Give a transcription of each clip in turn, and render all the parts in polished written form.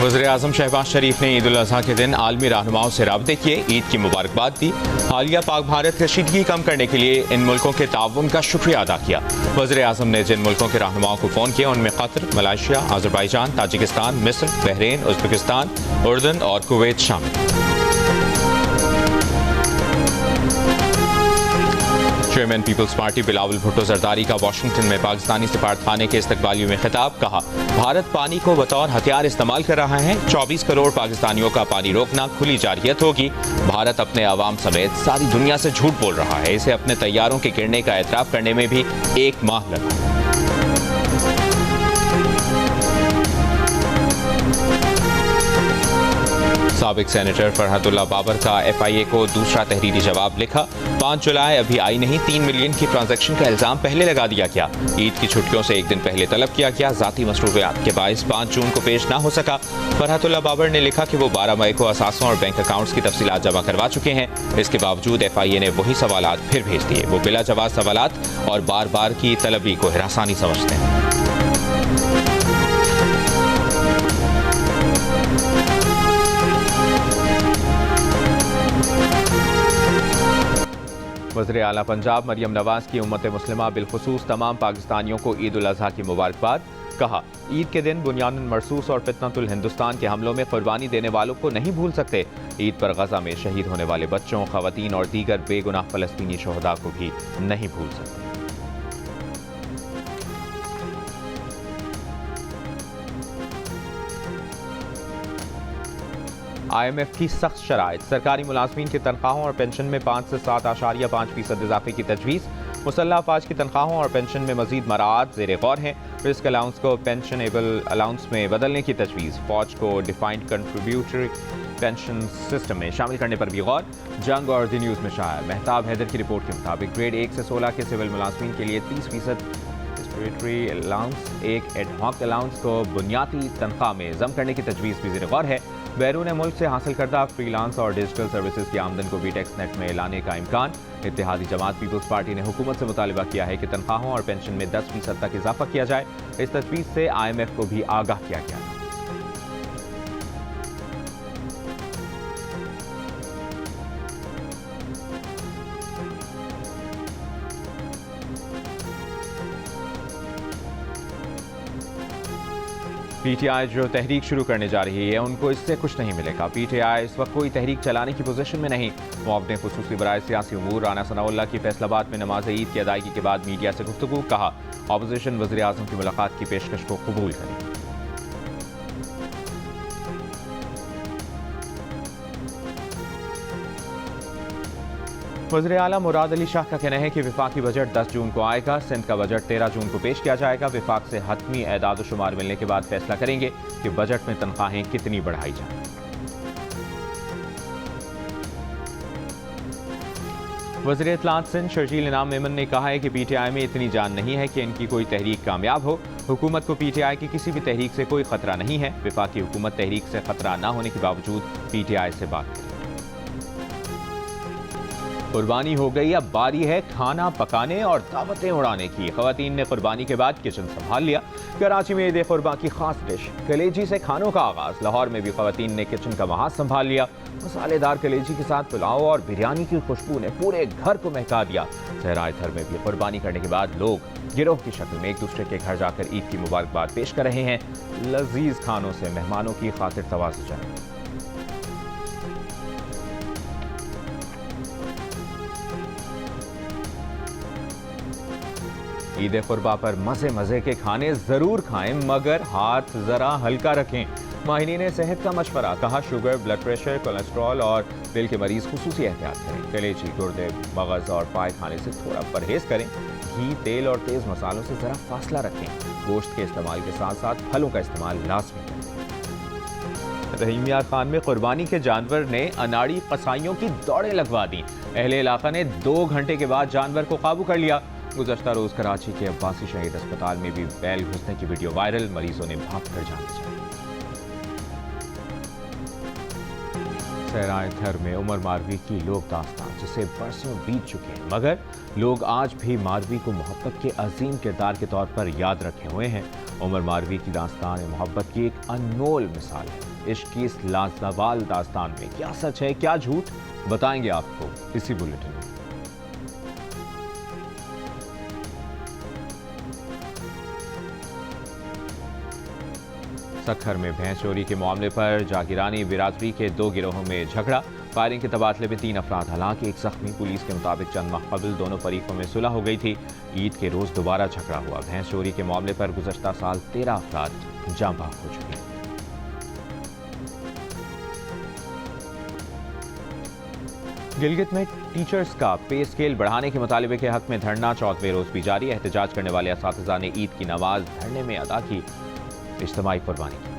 वज़ीर आज़म शहबाज शरीफ ने ईद उल अज़हा के दिन आलमी रहनुमाओं से राब्ते किए, ईद की मुबारकबाद दी। हालिया पाक भारत कशीदगी कम करने के लिए इन मुल्कों के ताउन का शुक्रिया अदा किया। वज़ीर आज़म ने जिन मुल्कों के रहनुमाओं को फ़ोन किया उनमें कतर, मलेशिया, अज़रबैजान, ताजिकिस्तान, मिस्र, बहरीन, उज़्बेकिस्तान, उर्दन और कुवैत शामिल। चेयरमैन पीपल्स पार्टी बिलावल भुट्टो जरदारी का वाशिंगटन में पाकिस्तानी सिफारतखाने के इस्तकबालियों में खिताब, कहा भारत पानी को बतौर हथियार इस्तेमाल कर रहा है। 24 करोड़ पाकिस्तानियों का पानी रोकना खुली जारहियत होगी। भारत अपने आवाम समेत सारी दुनिया से झूठ बोल रहा है। इसे अपने तैयारों के गिरने का एतराफ़ करने में भी 1 माह लगा। साबिक सेनेटर फरहतुल्ला बाबर का FIA को दूसरा तहरीरी जवाब लिखा। 5 जुलाई अभी आई नहीं, 3 मिलियन की ट्रांजैक्शन का इल्ज़ाम पहले लगा दिया गया। ईद की छुट्टियों से एक दिन पहले तलब किया गया। ज़ाती मसरूफियात के बाइस 5 जून को पेश ना हो सका। फरहतुल्ला बाबर ने लिखा कि वो 12 मई को असासों और बैंक अकाउंट्स की तफसीलात जमा करवा चुके हैं। इसके बावजूद FIA ने वही सवालात फिर भेज दिए। वो बिला जवाब सवालात और बार बार की तलबी को हिरासानी समझते हैं। वज़ीर आला पंजाब मरियम नवाज की उम्मत मुस्लिमा बिलखुसूस तमाम पाकिस्तानियों को ईद उल अज़हा की मुबारकबाद। कहा ईद के दिन बुनियादन मरसूस और फितनतुल हिंदुस्तान के हमलों में कुर्बानी देने वालों को नहीं भूल सकते। ईद पर गजा में शहीद होने वाले बच्चों, खवातीन और दीगर बेगुनाह फ़लस्तीनी शहदा को भी नहीं भूल सकते। IMF की सख्त शराइत, सरकारी मुलाजमीन की तनख्वाहों और पेंशन में 5 से 7.5% इजाफे की तजवीज़। मुसल्लह अफवाज की तनख्वाहों और पेंशन में मजीद मराआत ज़ेर गौर हैं। रिस्क अलाउंस को पेंशनेबल अलाउंस में बदलने की तजवीज़। फौज को डिफाइंड कंट्रीब्यूटरी पेंशन सिस्टम में शामिल करने पर भी गौर। जंग और दी न्यूज़ में शाया महताब हैदर की रिपोर्ट के मुताबिक ग्रेड 1 से 16 के सिविल मुलाजमीन के लिए 30% रेस्पिरेटरी अलाउंस, एक एडहॉक अलाउंस को बुनियादी तनख्वाह में ज़म करने की तजवीज़ भी ज़ेर गौर है। बैरून मुल्क से हासिल करदा फ्रीलांस और डिजिटल सर्विसेज की आमदन को भी टैक्स नेट में लाने का इम्कान। इत्तेहादी जमात पीपल्स पार्टी ने हुकूमत से मुतालिबा किया है कि तनख्वाहों और पेंशन में 10% तक इजाफा किया जाए। इस तजवीज़ से IMF को भी आगाह किया गया। PTI जो तहरीक शुरू करने जा रही है उनको इससे कुछ नहीं मिलेगा। PTI इस वक्त कोई तहरीक चलाने की पोजीशन में नहीं। मुआवने खुसूसी बराए सियासी उमूर राना सनाउल्लाह की फैसलाबाद में नमाज ईद की अदायगी के बाद मीडिया से गुफ्तगू, कहा अपोजिशन वज़ीर आज़म की मुलाकात की पेशकश को कबूल करे। वज़ीर आला मुराद अली शाह का कहना है कि विफाकी बजट 10 जून को आएगा। सिंध का बजट 13 जून को पेश किया जाएगा। विफाक से हतमी एदाद शुमार मिलने के बाद फैसला करेंगे कि बजट में तनख्वाहें कितनी बढ़ाई जाएं। वज़ीर इत्तलात सिंध शर्जील इनाम मेमन ने कहा है कि PTI में इतनी जान नहीं है कि इनकी कोई तहरीक कामयाब हो। हुकूमत को PTI की किसी भी तहरीक से कोई खतरा नहीं है। विफाकी हुकूमत तहरीक से खतरा न होने के बावजूद PTI से बात करें। कुर्बानी हो गई, अब बारी है खाना पकाने और दावतें उड़ाने की। खवातीन ने कुर्बानी के बाद किचन संभाल लिया। कराची में ईद कुर्बा की खास डिश कलेजी से खानों का आगाज। लाहौर में भी खवातीन ने किचन का महाज संभाल लिया। मसालेदार कलेजी के साथ पुलाव और बिरयानी की खुशबू ने पूरे घर को महका दिया। सहराए थर में भी कुर्बानी करने के बाद लोग गिरोह की शक्ल में एक दूसरे के घर जाकर ईद की मुबारकबाद पेश कर रहे हैं। लजीज खानों से मेहमानों की खातिर तवाज़ु जाए। ईद कुर्बा पर मज़े मज़े के खाने ज़रूर खाएं, मगर हाथ ज़रा हल्का रखें। माहिरीन सेहत का मशवरा, कहा शुगर, ब्लड प्रेशर, कोलेस्ट्रॉल और दिल के मरीज़ खुसूसी एहतियात करें। कलेजी, गुर्दे, मगज़ और पाए खाने से थोड़ा परहेज़ करें। घी, तेल और तेज़ मसालों से ज़रा फासला रखें। गोश्त के इस्तेमाल के साथ साथ फलों का इस्तेमाल लाजमी करें। रहीमिया खान में कुर्बानी के जानवर ने अनाड़ी कसाईयों की दौड़ें लगवा दी। अहले इलाका ने 2 घंटे के बाद जानवर को काबू कर लिया। गुज़श्ता रोज कराची के अब्बासी शहीद अस्पताल में भी बैल घुसने की वीडियो वायरल। मरीजों ने भाग कर जान बचाई। सहराए थर में उमर मारवी की लोक दास्तान, जिसे बरसों बीत चुके हैं, मगर लोग आज भी मारवी को मोहब्बत के अजीम किरदार के तौर पर याद रखे हुए हैं। عمر ماروی کی داستان محبت کی ایک انمول مثال ہے۔ عشق کی اس لازوال داستان میں کیا سچ ہے کیا جھوٹ، بتائیں گے آپ کو اسی بلیٹن میں۔ سکھر میں بھینس چوری کے معاملے پر جاگیرانی برادری کے 2 گروہوں میں جھگڑا، فائرنگ کے تبادلے میں 3 افراد ہلاک، 1 زخمی۔ پولیس کے مطابق چند ماہ قبل دونوں فریقوں میں صلح ہو گئی تھی، عید کے روز دوبارہ جھگڑا ہوا۔ بھینس چوری کے معاملے پر گزشتہ سال 13 افراد جاں بحق ہو چکے ہیں۔ گلگت میں ٹیچرز کا پے اسکیل بڑھانے کے مطالبے کے حق میں دھرنا 4ویں روز بھی جاری۔ احتجاج کرنے والے اساتذہ نے عید کی نماز دھرنے میں ادا کی، اجتماعی قربانی کی۔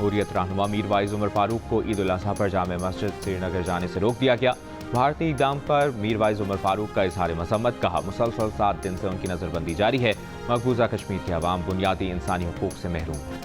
حریت رہنما میر وائز عمر فاروق کو عید الاضحیٰ پر جامع مسجد سری نگر جانے سے روک دیا گیا۔ بھارتی اقدام پر میر وائز عمر فاروق کا اظہار مذمت، کہا مسلسل 7 دن سے ان کی نظر بندی جاری ہے، مقبوضہ کشمیر کے عوام بنیادی انسانی حقوق سے محروم ہے۔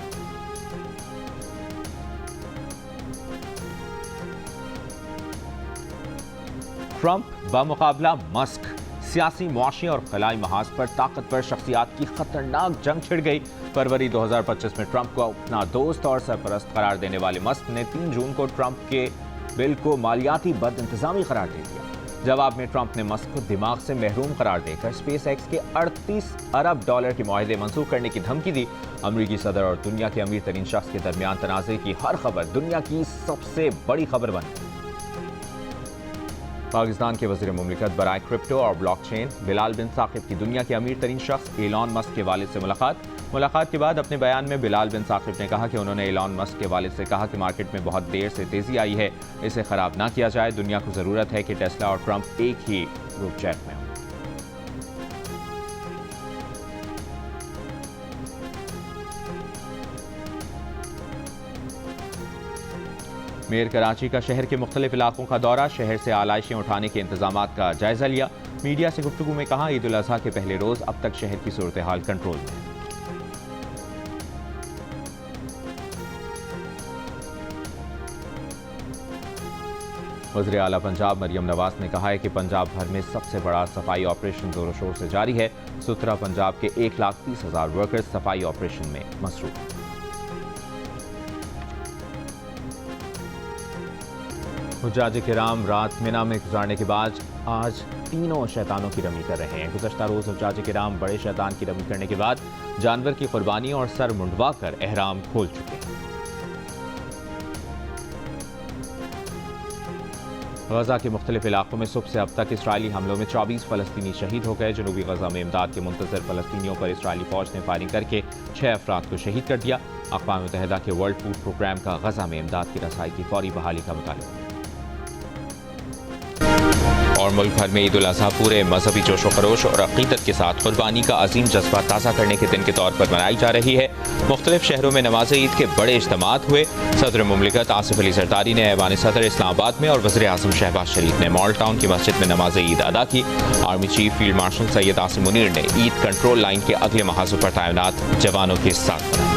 ٹرمپ بمقابلہ مسک، سیاسی، معاشی اور خلائی محاذ پر طاقتور شخصیات کی خطرناک جنگ چھڑ گئی۔ فروری 2025 میں ٹرمپ کو اپنا دوست اور سرپرست قرار دینے والے مسک نے 3 جون کو ٹرمپ کے بل کو مالیاتی بد انتظامی قرار دے دیا۔ جواب میں ٹرمپ نے مسک کو دماغ سے محروم قرار دے کر اسپیس ایکس کے 38 ارب ڈالر کے معاہدے منسوخ کرنے کی دھمکی دی۔ امریکی صدر اور دنیا کے امیر ترین شخص کے درمیان تنازع کی ہر خبر دنیا کی سب سے بڑی خبر بن گئی۔ پاکستان کے وزیر مملکت برائے کرپٹو اور بلاک چین بلال بن ثاقب کی دنیا کے امیر ترین شخص ایلان مسک کے والد سے ملاقات کے بعد اپنے بیان میں بلال بن ثاقب نے کہا کہ انہوں نے ایلان مسک کے والد سے کہا کہ مارکیٹ میں بہت دیر سے تیزی آئی ہے، اسے خراب نہ کیا جائے، دنیا کو ضرورت ہے کہ ٹیسلا اور ٹرمپ ایک ہی گروپ چیٹ میں ہوں۔ میئر کراچی کا شہر کے مختلف علاقوں کا دورہ، شہر سے آلائشیں اٹھانے کے انتظامات کا جائزہ لیا۔ میڈیا سے گفتگو میں کہا عید الاضحیٰ کے پہلے روز اب تک شہر کی صورتحال کنٹرول میں ہے۔ وزیر اعلیٰ پنجاب مریم نواز نے کہا ہے کہ پنجاب بھر میں سب سے بڑا صفائی آپریشن زور و شور سے جاری ہے۔ سترہ پنجاب کے 1,30,000 ورکرز صفائی آپریشن میں مصروف ہیں۔ حجاج کرام رات منا میں گزارنے کے بعد آج تینوں شیطانوں کی رمی کر رہے ہیں۔ گزشتہ روز حجاج کرام بڑے شیطان کی رمی کرنے کے بعد جانور کی قربانی اور سر منڈوا کر احرام کھول چکے ہیں۔ غزہ کے مختلف علاقوں میں صبح سے اب تک اسرائیلی حملوں میں 24 فلسطینی شہید ہو گئے۔ جنوبی غزہ میں امداد کے منتظر فلسطینیوں پر اسرائیلی فوج نے فائرنگ کر کے 6 افراد کو شہید کر دیا۔ اقوام متحدہ کے ورلڈ فوڈ پروگرام کا غزہ میں امداد کی رسائی کی فوری بحالی کا مطالبہ۔ اور ملک بھر میں عید الاضحیٰ پورے مذہبی جوش و خروش اور عقیدت کے ساتھ قربانی کا عظیم جذبہ تازہ کرنے کے دن کے طور پر منائی جا رہی ہے۔ مختلف شہروں میں نماز عید کے بڑے اجتماعات ہوئے۔ صدر مملکت آصف علی زرداری نے ایوان صدر اسلام آباد میں اور وزیر اعظم شہباز شریف نے مال ٹاؤن کی مسجد میں نماز عید ادا کی۔ Army chief field marshal Syed Asim Munir نے عید کنٹرول لائن کے اگلے محاذوں پر تعینات جوانوں کے ساتھ منائی۔